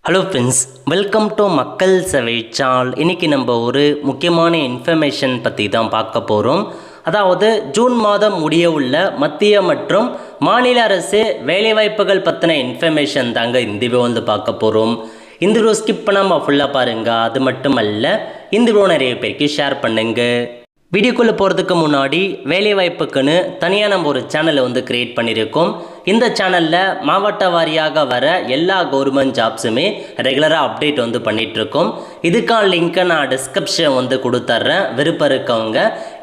Hello friends, welcome to மக்கள் சேவை channel. இன்றைக்கி நம்ம ஒரு முக்கியமான இன்ஃபர்மேஷன் பற்றி தான் பார்க்க போகிறோம். அதாவது ஜூன் மாதம் முடிய உள்ள மத்திய மற்றும் மாநில அரசு வேலைவாய்ப்புகள் பற்றின இன்ஃபர்மேஷன் தாங்க இந்த வீடியோ வந்து பார்க்க போகிறோம். இந்த வீடியோ ஸ்கிப் பண்ணாமல் ஃபுல்லாக பாருங்கள். அது மட்டும் அல்ல, இந்த வீடியோ நிறைய பேருக்கு ஷேர் பண்ணுங்கள். வீடியோக்குள்ளே போகிறதுக்கு முன்னாடி வேலைவாய்ப்புக்குன்னு தனியாக நம்ம ஒரு சேனலை வந்து க்ரியேட் பண்ணியிருக்கோம். இந்த சேனலில் மாவட்ட வாரியாக வர எல்லா கவர்மெண்ட் ஜாப்ஸுமே ரெகுலராக அப்டேட் வந்து பண்ணிகிட்ருக்கோம். இதுக்கான லிங்க்கை நான் டிஸ்கிரிப்ஷன் வந்து கொடுத்துட்றேன். விருப்பம் இருக்கவங்க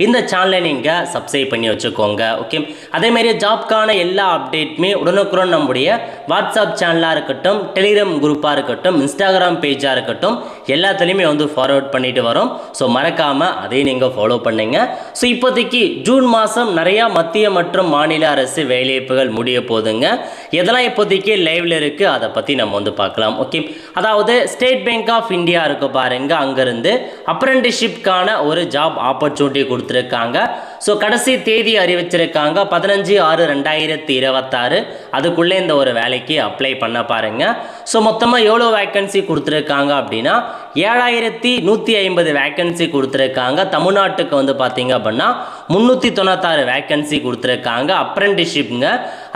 இந்த சேனலை நீங்கள் சப்ஸ்கிரைப் பண்ணி வச்சுக்கோங்க. ஓகே, அதேமாரி ஜாப்க்கான எல்லா அப்டேட்டுமே உடனுக்குடன் நம்முடைய வாட்ஸ்அப் சேனலாக இருக்கட்டும், டெலிகிராம் குரூப்பாக இருக்கட்டும், இன்ஸ்டாகிராம் பேஜாக இருக்கட்டும், எல்லாத்துலேயுமே வந்து ஃபார்வர்ட் பண்ணிட்டு வரோம். ஸோ மறக்காமல் அதையும் நீங்கள் ஃபாலோ பண்ணுங்கள். ஸோ இப்போதைக்கு ஜூன் மாதம் நிறையா மத்திய மற்றும் மாநில அரசு வேலைவாய்ப்புகள் முடிய போதுங்க. எதெல்லாம் இப்போதைக்கு லைவ்ல இருக்கு அதை பற்றி நம்ம வந்து பார்க்கலாம். ஓகே, அதாவது ஸ்டேட் பேங்க் ஆஃப் இந்தியா இருக்கு பாருங்க, அங்கேருந்து அப்ரெண்டிஸ்ஷிப்கான ஒரு ஜாப் ஆப்பர்ச்சுனிட்டி கொடுத்துருக்காங்க. ஸோ கடைசி தேதி அறிவிச்சிருக்காங்க 15/6/2026. அதுக்குள்ளே இந்த ஒரு வேலைக்கு அப்ளை பண்ண பாருங்க. ஸோ மொத்தமாக எவ்வளோ வேக்கன்சி கொடுத்துருக்காங்க அப்படின்னா 7150 வேக்கன்சி கொடுத்துருக்காங்க. தமிழ்நாட்டுக்கு வந்து பார்த்தீங்க அப்படின்னா 396 வேக்கன்சி கொடுத்துருக்காங்க அப்ரெண்டிஸ்ஷிப்ங்க.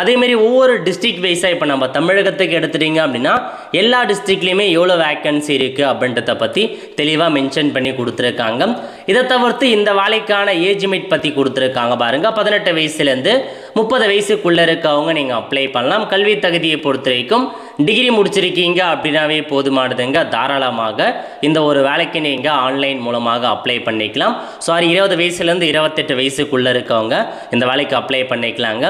அதேமாரி ஒவ்வொரு டிஸ்ட்ரிக்ட் வைஸாக இப்போ நம்ம தமிழகத்துக்கு எடுத்துட்டீங்க அப்படின்னா எல்லா டிஸ்ட்ரிக்ட்லேயுமே எவ்வளோ வேக்கன்சி இருக்குது அப்படின்றத பற்றி தெளிவாக மென்ஷன் பண்ணி கொடுத்துருக்காங்க. இதை தவிர்த்து இந்த வேலைக்கான ஏஜ் லிமிட் பற்றி கொடுத்துருக்காங்க பாருங்க. 18 வயசுலேருந்து 30 வயசுக்குள்ளே இருக்கவங்க நீங்கள் அப்ளை பண்ணலாம். கல்வி தகுதியை பொறுத்த வரைக்கும் டிகிரி முடிச்சிருக்கீங்க அப்படின்னாவே போதுமானதுங்க. தாராளமாக இந்த ஒரு வேலைக்கு நீங்கள் ஆன்லைன் மூலமாக அப்ளை பண்ணிக்கலாம். 20 வயசுலேருந்து 28 வயசுக்குள்ளே இருக்கவங்க இந்த வேலைக்கு அப்ளை பண்ணிக்கலாங்க.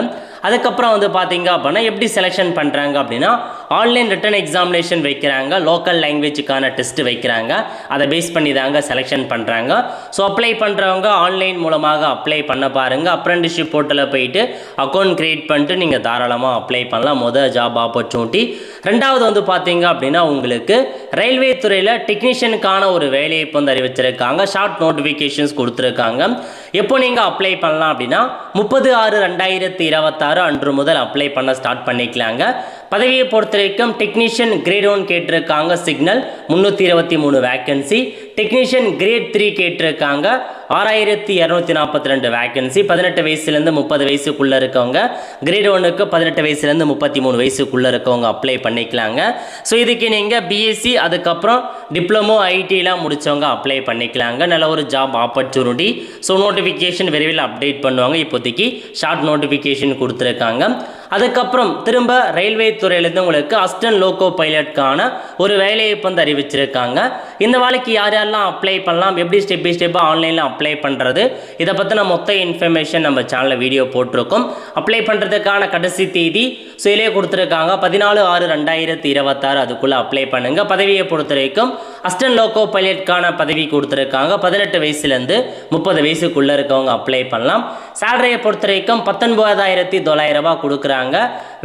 அதுக்கப்புறம் வந்து பார்த்தீங்க அப்படின்னா எப்படி செலெக்ஷன் பண்ணுறாங்க அப்படின்னா ஆன்லைன் ரிட்டன் எக்ஸாமினேஷன் வைக்கிறாங்க, லோக்கல் லாங்குவேஜுக்கான டெஸ்ட் வைக்கிறாங்க. அதை பேஸ் பண்ணி தாங்க செலெக்ஷன் பண்ணுறாங்க. ஸோ அப்ளை பண்ணுறவங்க ஆன்லைன் மூலமாக அப்ளை பண்ண பாருங்கள். அப்ரெண்டிஸ்ஷிப் போர்ட்டலில் போயிட்டு அக்கௌண்ட் க்ரியேட் பண்ணிட்டு நீங்கள் தாராளமாக அப்ளை பண்ணலாம். முதல் ஜாப் ஆப்பர்ச்சுனிட்டி. ரெண்டாவது வந்து பார்த்தீங்க அப்படின்னா உங்களுக்கு ரயில்வே துறையில் டெக்னீஷியனுக்கான ஒரு வேலையை வந்து அறிவிச்சிருக்காங்க. ஷார்ட் நோட்டிஃபிகேஷன்ஸ் கொடுத்துருக்காங்க. எப்போ நீங்கள் அப்ளை பண்ணலாம் அப்படின்னா 30/6/2026 அன்று முதல் அப்ளை பண்ண ஸ்டார்ட் பண்ணிக்கலாங்க. பதவியை பொறுத்த வரைக்கும் டெக்னீஷியன் கிரேட் 1 கேட்டிருக்காங்க, சிக்னல் 323 வேக்கன்சி. டெக்னீஷியன் கிரேட் 3 கேட்டிருக்காங்க, 6242 வேக்கன்சி. 18 வயசுலேருந்து 30 வயசுக்குள்ளே இருக்கவங்க, கிரேட் 1க்கு 18 வயசுலேருந்து 33 வயசுக்குள்ளே இருக்கவங்க அப்ளை பண்ணிக்கலாங்க. ஸோ இதுக்கு நீங்கள் பிஎஸ்சி அதுக்கப்புறம் டிப்ளமோ ஐடிலாம் முடித்தவங்க அப்ளை பண்ணிக்கலாங்க. நல்ல ஒரு ஜாப் ஆப்பர்ச்சுனிட்டி. ஸோ நோட்டிஃபிகேஷன் விரைவில் அப்டேட் பண்ணுவாங்க. இப்போதைக்கு ஷார்ட் நோட்டிஃபிகேஷன் கொடுத்துருக்காங்க. அதுக்கப்புறம் திரும்ப ரயில்வே துறையிலேருந்து உங்களுக்கு அசிஸ்டன்ட் லோகோ பைலட்கான ஒரு வேலையை வந்து அறிவிச்சிருக்காங்க. இந்த வேலைக்கு யார் யாரெல்லாம் அப்ளை பண்ணலாம், எப்படி ஸ்டெப் பை ஸ்டெப்பாக ஆன்லைனில் அப்ளை பண்ணுறது, இதை பற்றின மொத்த இன்ஃபர்மேஷன் நம்ம சேனலில் வீடியோ போட்டிருக்கோம். அப்ளை பண்ணுறதுக்கான கடைசி தேதி ஸோ இதிலே கொடுத்துருக்காங்க 14/6/2026. அதுக்குள்ளே அப்ளை பண்ணுங்கள். பதவியை பொறுத்த வரைக்கும் அசிஸ்டன்ட் லோகோ பைலட்கான பதவி கொடுத்துருக்காங்க. 18 வயசுலேருந்து 30 வயசுக்குள்ளே இருக்கவங்க அப்ளை பண்ணலாம். சேலரியை பொறுத்த வரைக்கும் 19,900 ரூபாய் கொடுக்குறாங்க.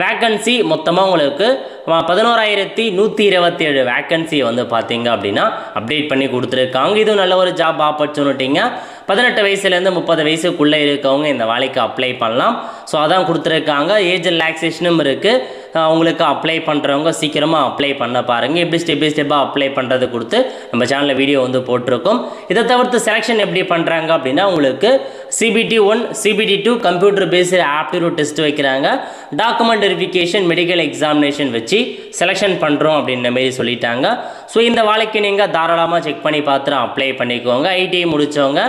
வேக்கன்சி மொத்தமாக உங்களுக்கு 11,127 வேக்கன்சி வந்து பார்த்தீங்க அப்படின்னா அப்டேட் பண்ணி கொடுத்துருக்காங்க. இதுவும் நல்ல ஒரு ஜாப் ஆப்பர்ச்சுனிட்டிங்க. 18 வயசுலேருந்து 30 வயசுக்குள்ளே இருக்கவங்க இந்த வேலைக்கு அப்ளை பண்ணலாம். ஸோ அதான் கொடுத்துருக்காங்க. ஏஜ் ரிலாக்ஸேஷனும் இருக்குது. அவங்களுக்கு அப்ளை பண்ணுறவங்க சீக்கிரமாக அப்ளை பண்ண பாருங்கள். எப்படி ஸ்டெப் பை ஸ்டெப்பாக அப்ளை பண்ணுறது கொடுத்து நம்ம சேனலில் வீடியோ வந்து போட்டிருக்கோம். இதை தவிர்த்து செலெக்ஷன் எப்படி பண்ணுறாங்க அப்படின்னா உங்களுக்கு CBT 1 CBT 2 computer based aptitude test வைக்கிறாங்க. டாக்குமெண்ட் வெரிஃபிகேஷன், மெடிக்கல் எக்ஸாமினேஷன் வச்சு செலெக்ஷன் பண்ணுறோம் அப்படின்ற மாரி சொல்லிட்டாங்க. ஸோ இந்த வேலைக்கு நீங்கள் தாராளமாக செக் பண்ணி பார்த்துட்டு அப்ளை பண்ணிக்கோங்க. ஐடிஐ முடித்தவங்க,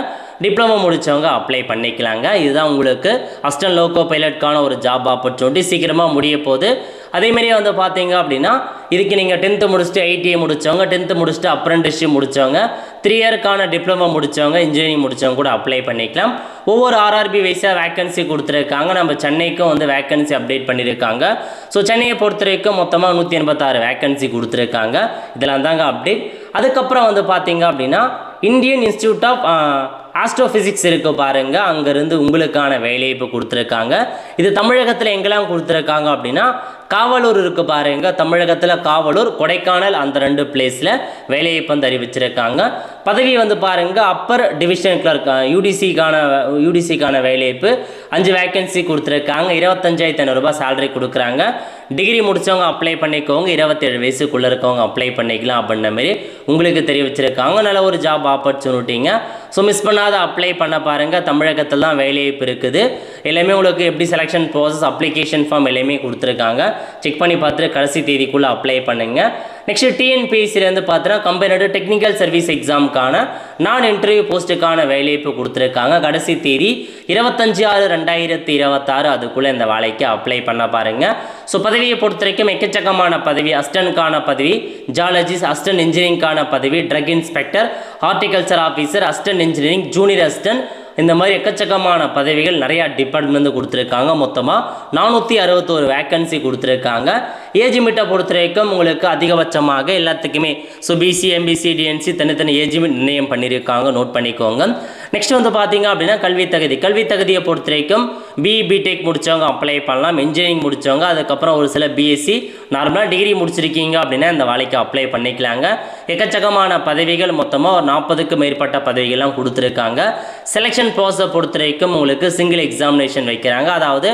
டிப்ளமோ முடித்தவங்க அப்ளை பண்ணிக்கலாங்க. இதுதான் உங்களுக்கு அசிஸ்டன்ட் லோகோ பைலட்கான ஒரு ஜாப் ஆப்பர்ச்சுனிட்டி. சீக்கிரமாக முடிய போகுது. அதேமாரி வந்து பார்த்தீங்க அப்படின்னா இதுக்கு நீங்கள் 10th முடிச்சுட்டு ஐடிஐ முடித்தவங்க, 10th முடிச்சுட்டு அப்ரெண்டிஸ்ஷிப் முடித்தவங்க, 3 இயர்க்கான டிப்ளமோ முடித்தவங்க, இன்ஜினியரிங் முடித்தவங்க கூட அப்ளை பண்ணிக்கலாம். ஒவ்வொரு RRB வைஸாக வேக்கன்சி கொடுத்துருக்காங்க. நம்ம சென்னைக்கும் வந்து வேக்கன்சி அப்டேட் பண்ணியிருக்காங்க. ஸோ சென்னையை பொறுத்த வரைக்கும் மொத்தமாக 186 வேக்கன்சி கொடுத்துருக்காங்க. இதெல்லாம் தாங்க அப்டேட். அதுக்கப்புறம் வந்து பார்த்தீங்க அப்படின்னா இந்தியன் இன்ஸ்டியூட் ஆஃப் ஆஸ்ட்ரோஃபிசிக்ஸ் இருக்குது பாருங்கள், அங்கேருந்து உங்களுக்கான வேலையை இப்போ கொடுத்துருக்காங்க. இது தமிழகத்தில் எங்கெல்லாம் கொடுத்துருக்காங்க அப்படின்னா காவலூர் இருக்கு பாருங்க, தமிழகத்தில் காவலூர், கொடைக்கானல் அந்த 2 பிளேஸில் வேலைவாய்ப்பு வந்து அறிவிச்சிருக்காங்க. பதவி வந்து பாருங்க அப்பர் டிவிஷன் கிளர்க் யூடிசிக்கான வேலைவாய்ப்பு 5 வேக்கன்சி கொடுத்துருக்காங்க. 25,500 ரூபாய் சேலரி கொடுக்குறாங்க. டிகிரி முடித்தவங்க அப்ளை பண்ணிக்கோங்க, 27 வயசுக்குள்ளே இருக்கவங்க அப்ளை பண்ணிக்கலாம் அப்படின்ற மாதிரி உங்களுக்கு தெரிவிச்சிருக்காங்க. நல்ல ஒரு ஜாப் ஆப்பர்ச்சுனிட்டிங்க. ஸோ மிஸ் பண்ணாத அப்ளை பண்ண பாருங்கள். தமிழகத்தில் தான் வேலைவாய்ப்பு இருக்குது. எல்லாமே உங்களுக்கு எப்படி செலெக்ஷன் ப்ராசஸ், அப்ளிகேஷன் ஃபார்ம் எல்லாமே கொடுத்துருக்காங்க. செக் பண்ணி பார்த்துட்டு கடைசி தேதிக்குள்ளே அப்ளை பண்ணுங்கள். நெக்ஸ்ட் டிஎன்பிஎஸ்சிலேருந்து பார்த்தீங்கன்னா கம்பைனடு டெக்னிக்கல் சர்வீஸ் எக்ஸாமுக்கான நான் இன்டர்வியூ போஸ்ட்டுக்கான வேலைவாய்ப்பு கொடுத்துருக்காங்க. கடைசி தேதி 25/6/2026. அதுக்குள்ளே இந்த வேலைக்கு அப்ளை பண்ண பாருங்கள். ஸோ பதவியை பொறுத்த வரைக்கும் எக்கச்சக்கமான பதவி, அசிஸ்டன்ட்கான பதவி, ஜாலஜிஸ்ட், அசிஸ்டன்ட் இன்ஜினியரிங்கான பதவி, drug inspector, horticulture officer, assistant engineering, junior assistant, இந்த மாதிரி எக்கச்சக்கமான பதவிகள் நிறையா டிபார்ட்மெண்ட் கொடுத்துருக்காங்க. மொத்தமாக 461 வேக்கன்சி கொடுத்துருக்காங்க. ஏஜ் லிமிட்டை பொறுத்த வரைக்கும் உங்களுக்கு அதிகபட்சமாக எல்லாத்துக்குமே ஸோ பிசி, எம்பிசி, டிஎன்சி தனித்தனி ஏஜ் லிமிட் நிர்ணயம் பண்ணியிருக்காங்க. நோட் பண்ணிக்கோங்க. நெக்ஸ்ட் வந்து பார்த்தீங்க அப்படின்னா கல்வி தகுதியை பொறுத்த வரைக்கும் பிடெக் முடித்தவங்க அப்ளை பண்ணலாம். இன்ஜினியரிங் முடித்தவங்க, அதுக்கப்புறம் ஒரு சில பிஎஸ்சி, நார்மலாக டிகிரி முடிச்சிருக்கீங்க அப்படின்னா இந்த வேலைக்கு அப்ளை பண்ணிக்கலாங்க. எக்கச்சக்கமான பதவிகள், மொத்தமாக ஒரு 40க்கும் மேற்பட்ட பதவிகள்லாம் கொடுத்துருக்காங்க. செலெக்ஷன் ப்ராசஸை பொறுத்த வரைக்கும் உங்களுக்கு சிங்கிள் எக்ஸாமினேஷன் வைக்கிறாங்க. அதாவது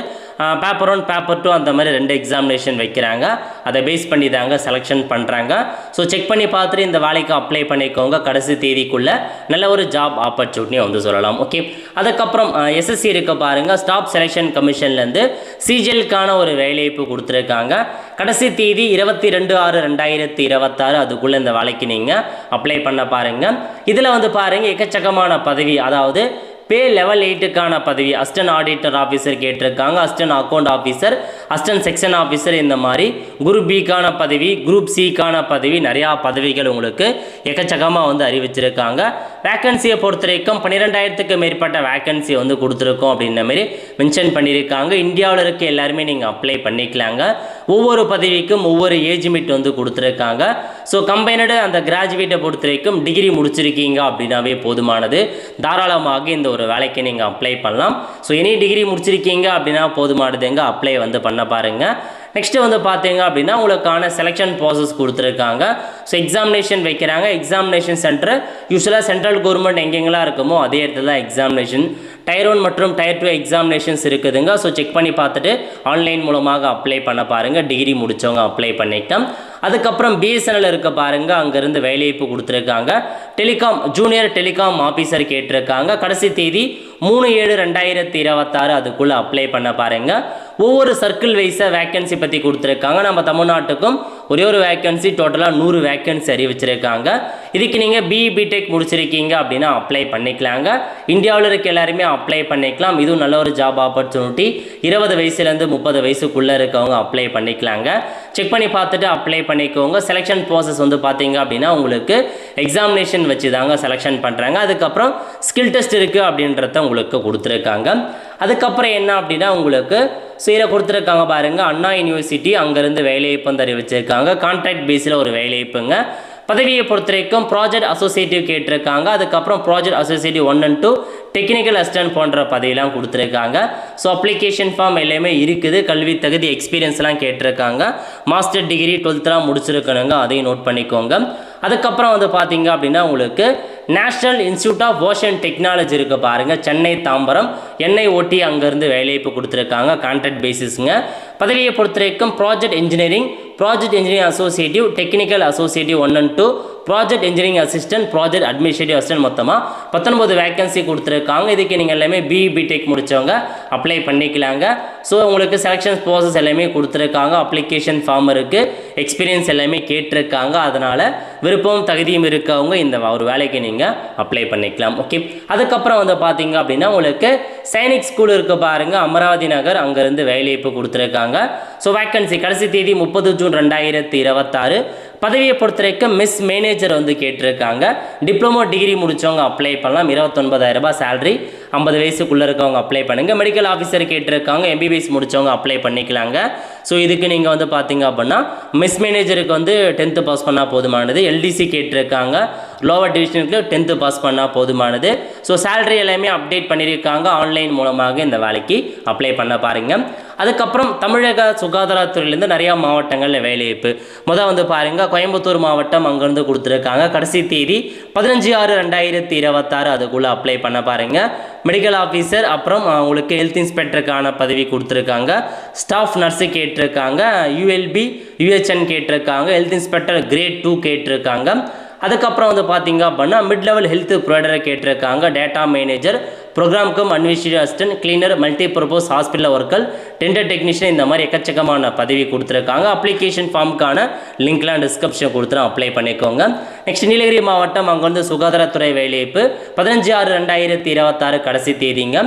பேப்பர் 1, பேப்பர் 2 அந்த மாதிரி 2 எக்ஸாமினேஷன் வைக்கிறாங்க. அதை பேஸ் பண்ணி தாங்க செலெக்ஷன் பண்ணுறாங்க. ஸோ செக் பண்ணி பார்த்துட்டு இந்த வேலைக்கு அப்ளை பண்ணிக்கோங்க. கடைசி தேதிக்குள்ளே நல்ல ஒரு ஜாப் ஆப்பர்ச்சுனிட்டியை வந்து சொல்லலாம். ஓகே, அதுக்கப்புறம் எஸ்எஸ்சி இருக்க பாருங்கள், ஸ்டாஃப் செலெக்ஷன் கமிஷன்லேருந்து சிஜிஎல்கான ஒரு வேலைவாய்ப்பு கொடுத்துருக்காங்க. கடைசி தேதி 22/6/2026. அதுக்குள்ளே இந்த வேலைக்கு நீங்கள் அப்ளை பண்ண பாருங்கள். இதில் வந்து பாருங்கள் எக்கச்சக்கமான பதவி, அதாவது பே லெவல் 8க்கான பதவி, அசிஸ்டன்ட் ஆடிட்டர் ஆஃபீஸர் கேட்டிருக்காங்க, assistant account officer, assistant section officer, இந்த மாதிரி குரூப் பிக்கான பதவி, குரூப் சிக்கான பதவி, நிறையா பதவிகள் உங்களுக்கு எக்கச்சக்கமாக வந்து அறிவிச்சிருக்காங்க. வேக்கன்சியை பொறுத்த வரைக்கும் 12,000க்கு மேற்பட்ட வேக்கன்சி வந்து கொடுத்துருக்கோம் அப்படின்ற மாதிரி மென்ஷன் பண்ணியிருக்காங்க. இந்தியாவில் இருக்க எல்லாருமே நீங்கள் அப்ளை பண்ணிக்கலாங்க. ஒவ்வொரு பதவிக்கும் ஒவ்வொரு ஏஜ் லிமிட் வந்து கொடுத்துருக்காங்க. ஸோ கம்பைனடு அந்த கிராஜுவேட்டை பொறுத்த வரைக்கும் டிகிரி முடிச்சிருக்கீங்க அப்படின்னாவே போதுமானது. தாராளமாக இந்த ஒரு வேலைக்கு நீங்கள் அப்ளை பண்ணலாம். ஸோ எனி டிகிரி முடிச்சிருக்கீங்க அப்படின்னா போதுமானதுங்க, அப்ளை வந்து பண்ண பாருங்கள். நெக்ஸ்ட்டு வந்து பார்த்தீங்க அப்படின்னா உங்களுக்கான செலெக்ஷன் ப்ராசஸ் கொடுத்துருக்காங்க. ஸோ எக்ஸாமினேஷன் வைக்கிறாங்க. எக்ஸாமினேஷன் சென்டர் யூஸ்வலாக சென்ட்ரல் கவர்மெண்ட் எங்கெங்கெல்லாம் இருக்குமோ அதே இடத்துல தான் எக்ஸாமினேஷன். டயர் 1 மற்றும் டயர் 2 எக்ஸாமினேஷன்ஸ் இருக்குதுங்க. ஸோ செக் பண்ணி பார்த்துட்டு ஆன்லைன் மூலமாக அப்ளை பண்ண பாருங்கள். டிகிரி முடித்தவங்க அப்ளை பண்ணிக்கலாம். அதுக்கப்புறம் பிஎஸ்என்எல் இருக்க பாருங்கள், அங்கேருந்து வேலைவாய்ப்பு கொடுத்துருக்காங்க. டெலிகாம் ஜூனியர் டெலிகாம் ஆஃபீஸர் கேட்டிருக்காங்க. கடைசி தேதி 3/7/2026. அதுக்குள்ளே அப்ளை பண்ண பாருங்கள். ஒவ்வொரு சர்க்கிள் வைஸாக வேக்கன்சி பற்றி கொடுத்துருக்காங்க. நம்ம தமிழ்நாட்டுக்கும் ஒரே ஒரு வேக்கன்சி, டோட்டலாக 100 வேக்கன்சி அறிவிச்சிருக்காங்க. இதுக்கு நீங்கள் பிடெக் முடிச்சிருக்கீங்க அப்படின்னா அப்ளை பண்ணிக்கலாங்க. இந்தியாவில் இருக்க எல்லாருமே அப்ளை பண்ணிக்கலாம். இதுவும் நல்ல ஒரு ஜாப் ஆப்பர்ச்சுனிட்டி. 20 வயசுலேருந்து 30 வயசுக்குள்ளே இருக்கவங்க அப்ளை பண்ணிக்கலாங்க. செக் பண்ணி பார்த்துட்டு அப்ளை பண்ணிக்கோங்க. செலெக்ஷன் ப்ராசஸ் வந்து பார்த்தீங்க அப்படின்னா உங்களுக்கு எக்ஸாமினேஷன் வச்சு தாங்க செலெக்ஷன் பண்ணுறாங்க. அதுக்கப்புறம் ஸ்கில் டெஸ்ட் இருக்குது அப்படின்றத உங்களுக்கு கொடுத்துருக்காங்க. அதுக்கப்புறம் என்ன அப்படின்னா உங்களுக்கு சீரை கொடுத்துருக்காங்க பாருங்கள், அண்ணா யூனிவர்சிட்டி அங்கேருந்து வேலைவாய்ப்பு வந்து அறிவிச்சிருக்காங்க. கான்ட்ராக்ட் பேஸில் ஒரு வேலைவாய்ப்புங்க. பதவியை பொறுத்த வரைக்கும் ப்ராஜெக்ட் அசோசியேட்டிவ் கேட்டிருக்காங்க. அதுக்கப்புறம் project associative 1 and 2, technical assistant போன்ற பதவியெலாம் கொடுத்துருக்காங்க. ஸோ அப்ளிகேஷன் ஃபார்ம் எல்லாமே இருக்குது. கல்வி தகுதி எக்ஸ்பீரியன்ஸ்லாம் கேட்டிருக்காங்க. மாஸ்டர் டிகிரி 12th முடிச்சிருக்கணுங்க, அதையும் நோட் பண்ணிக்கோங்க. அதுக்கப்புறம் வந்து பார்த்தீங்க அப்படின்னா உங்களுக்கு national institute of ocean technology இருக்குது பாருங்கள், சென்னை தாம்பரம் NIOT அங்கேருந்து வேலைவாய்ப்பு கொடுத்துருக்காங்க. கான்ட்ராக்ட் பேசிஸுங்க. பதவியை பொறுத்த வரைக்கும் project engineering associative, technical associative 1 and 2, project engineering assistant, project administrative assistant, மொத்தமாக 19 வேக்கன்சி கொடுத்துருக்காங்க. இதுக்கு நீங்கள் எல்லாமே பிடெக் முடித்தவங்க அப்ளை பண்ணிக்கலாங்க. ஸோ உங்களுக்கு செலெக்ஷன் ப்ராசஸ் எல்லாமே கொடுத்துருக்காங்க. அப்ளிகேஷன் ஃபார்ம் இருக்குது, எக்ஸ்பீரியன்ஸ் எல்லாமே கேட்டிருக்காங்க. அதனால் விருப்பம் தகுதியும் இருக்கவங்க இந்த ஒரு வேலைக்கு நீங்கள் அப்ளை பண்ணிக்கலாம். ஓகே, அதுக்கப்புறம் வந்து பார்த்தீங்க அப்படின்னா உங்களுக்கு சைனிக் ஸ்கூல் இருக்குது பாருங்கள், அமராவதி நகர், அங்கேருந்து வேலைவாய்ப்பு கொடுத்துருக்காங்க. ஸோ வேக்கன்சி கடைசி தேதி 30 ஜூன் 2026. பதவியை பொறுத்த வரைக்கும் மிஸ் மேனேஜர் வந்து கேட்டிருக்காங்க. டிப்ளமோ டிகிரி முடித்தவங்க அப்ளை பண்ணலாம். 29,000 ரூபாய் சேலரி. 50 வயசுக்குள்ளே இருக்கவங்க அப்ளை பண்ணுங்கள். மெடிக்கல் ஆஃபீஸர் கேட்டிருக்காங்க. MBBS முடித்தவங்க அப்ளை பண்ணிக்கலாங்க. ஸோ இதுக்கு நீங்கள் வந்து பார்த்தீங்க அப்படின்னா மிஸ் மேனேஜருக்கு வந்து 10th பாஸ் பண்ணால் போதுமானது. LDC கேட்டிருக்காங்க. லோவர் டிவிஷனுக்கு 10th பாஸ் பண்ணால் போதுமானது. ஸோ சேலரி எல்லாமே அப்டேட் பண்ணியிருக்காங்க. ஆன்லைன் மூலமாக இந்த வேலைக்கு அப்ளை பண்ண பாருங்கள். அதுக்கப்புறம் தமிழக சுகாதாரத்துறையிலேருந்து நிறையா மாவட்டங்களில் வேலைவாய்ப்பு. முதல் வந்து பாருங்கள் கோயம்புத்தூர் மாவட்டம் அங்கேருந்து கொடுத்துருக்காங்க. கடைசி தேதி 15/6/2026 அதுக்குள்ளே அப்ளை பண்ண பாருங்கள். மெடிக்கல் ஆஃபீஸர், அப்புறம் உங்களுக்கு ஹெல்த் இன்ஸ்பெக்டருக்கான பதவி கொடுத்துருக்காங்க. ஸ்டாஃப் நர்ஸு கேட்டிருக்காங்க. ULB UHN கேட்டிருக்காங்க. ஹெல்த் இன்ஸ்பெக்டர் கிரேட் 2 கேட்டிருக்காங்க. அதுக்கப்புறம் வந்து பார்த்தீங்க அப்படின்னா மிட் லெவல் ஹெல்த் ப்ரொவைடரை கேட்டிருக்காங்க. Data manager, program cum administrative assistant, cleaner, multipurpose hospital worker, dental technician, இந்த மாதிரி எக்கச்சக்கமான பதவி கொடுத்துருக்காங்க. அப்ளிகேஷன் ஃபார்முக்கான லிங்க்லாம் டிஸ்கிரிப்ஷன் கொடுத்துரும், அப்ளை பண்ணிக்கோங்க. நெக்ஸ்ட் நீலகிரி மாவட்டம் அங்கேருந்து சுகாதாரத்துறை வேலைவாய்ப்பு 15/6/2026 கடைசி தேதிங்க.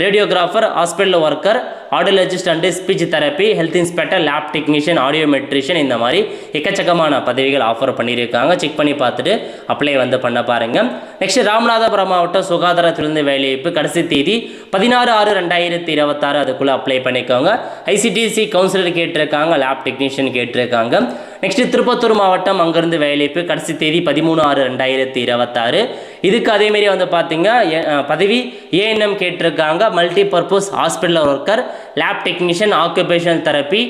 Radiographer, hospital worker, audiologist and speech therapy, health inspector, lab technician, audiometrician, இந்த மாதிரி எக்கச்சக்கமான பதவிகள் ஆஃபர் பண்ணியிருக்காங்க. செக் பண்ணி பார்த்துட்டு அப்ளை வந்து பண்ண பாருங்க. நெக்ஸ்ட் ராமநாதபுரம் மாவட்டம் சுகாதாரத்திலிருந்து வேலைவாய்ப்பு கடைசி தேதி 16/6/2026 அதுக்குள்ளே அப்ளை பண்ணிக்கோங்க. ICTC கவுன்சிலர் கேட்டிருக்காங்க. லேப் டெக்னீஷியன் கேட்டிருக்காங்க. நெக்ஸ்ட் திருப்பத்தூர் மாவட்டம் அங்கேருந்து வேலைவாய்ப்பு கடைசி தேதி 13/6/2026 இதுக்கு அதேமாரி வந்து பார்த்தீங்க பதவி ANM கேட்டிருக்காங்க. Multipurpose hospital worker, lab technician, occupational therapy,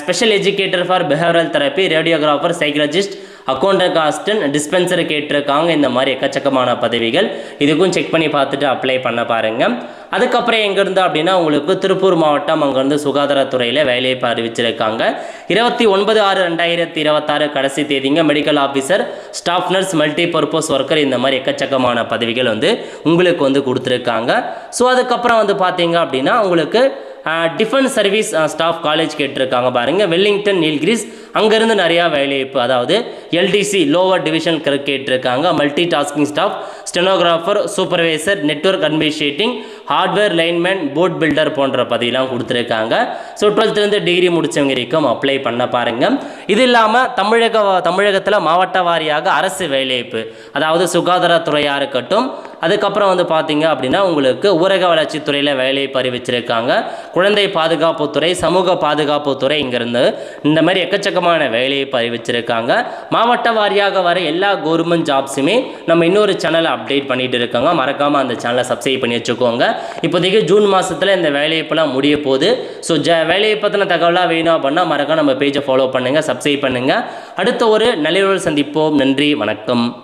special educator for behavioural therapy, radiographer, psychologist, accountant assistant, dispenser கேட்டிருக்காங்க. இந்த மாதிரி எக்கச்சக்கமான பதவிகள். இதுக்கும் செக் பண்ணி பார்த்துட்டு அப்ளை பண்ண பாருங்கள். அதுக்கப்புறம் எங்கேருந்து அப்படின்னா உங்களுக்கு திருப்பூர் மாவட்டம் அங்கேருந்து சுகாதாரத்துறையில் வேலைவாய்ப்பு அறிவிச்சிருக்காங்க. 29/6/2026 கடைசி தேதிங்க. Medical officer, staff nurse, multipurpose worker, இந்த மாதிரி எக்கச்சக்கமான பதவிகள் வந்து உங்களுக்கு வந்து கொடுத்துருக்காங்க. ஸோ அதுக்கப்புறம் வந்து பார்த்தீங்க அப்படின்னா உங்களுக்கு டிஃபென்ஸ் சர்வீஸ் ஸ்டாஃப் காலேஜ் கேட்டிருக்காங்க பாருங்கள். வெல்லிங்டன், நீல்கிரிஸ், அங்கேருந்து நிறையா வேலைவாய்ப்பு. அதாவது LDC லோவர் டிவிஷன் கிளர்க் கேட்டிருக்காங்க. Multi tasking staff, stenographer, supervisor, network administrating, hardware lineman, port builder போன்ற பதவியெலாம் கொடுத்துருக்காங்க. ஸோ 12th டிகிரி முடித்தவங்க வரைக்கும் அப்ளை பண்ண பாருங்கள். இது இல்லாமல் தமிழகத்தில் மாவட்ட வாரியாக அரசு வேலைவாய்ப்பு, அதாவது சுகாதாரத்துறையாக இருக்கட்டும், அதுக்கப்புறம் வந்து பார்த்தீங்க அப்படின்னா உங்களுக்கு ஊரக வளர்ச்சித்துறையில் வேலைவாய்ப்பு அறிவிச்சிருக்காங்க. குழந்தை பாதுகாப்புத்துறை, சமூக பாதுகாப்புத்துறை, இங்கேருந்து இந்த மாதிரி எக்கச்சக்கமான வேலைவாய்ப்பு அறிவிச்சிருக்காங்க. மாவட்ட வாரியாக வர எல்லா கவர்மெண்ட் ஜாப்ஸுமே நம்ம இன்னொரு சேனலை அப்டேட் பண்ணிட்டு இருக்காங்க. மறக்காமல் அந்த சேனலை சப்ஸ்கிரைப் பண்ணி வச்சுக்கோங்க. இப்போதைக்கு ஜூன் மாதத்தில் இந்த வேலைவாய்ப்பெல்லாம் முடிய போகுது. ஸோ வேலையை பற்றின தகவலாக வேணும் அப்படின்னா மறக்காம நம்ம பேஜை ஃபாலோ பண்ணுங்கள், சப்ஸ்கிரைப் பண்ணுங்கள். அடுத்த ஒரு நல்ல சந்திப்போம். நன்றி, வணக்கம்.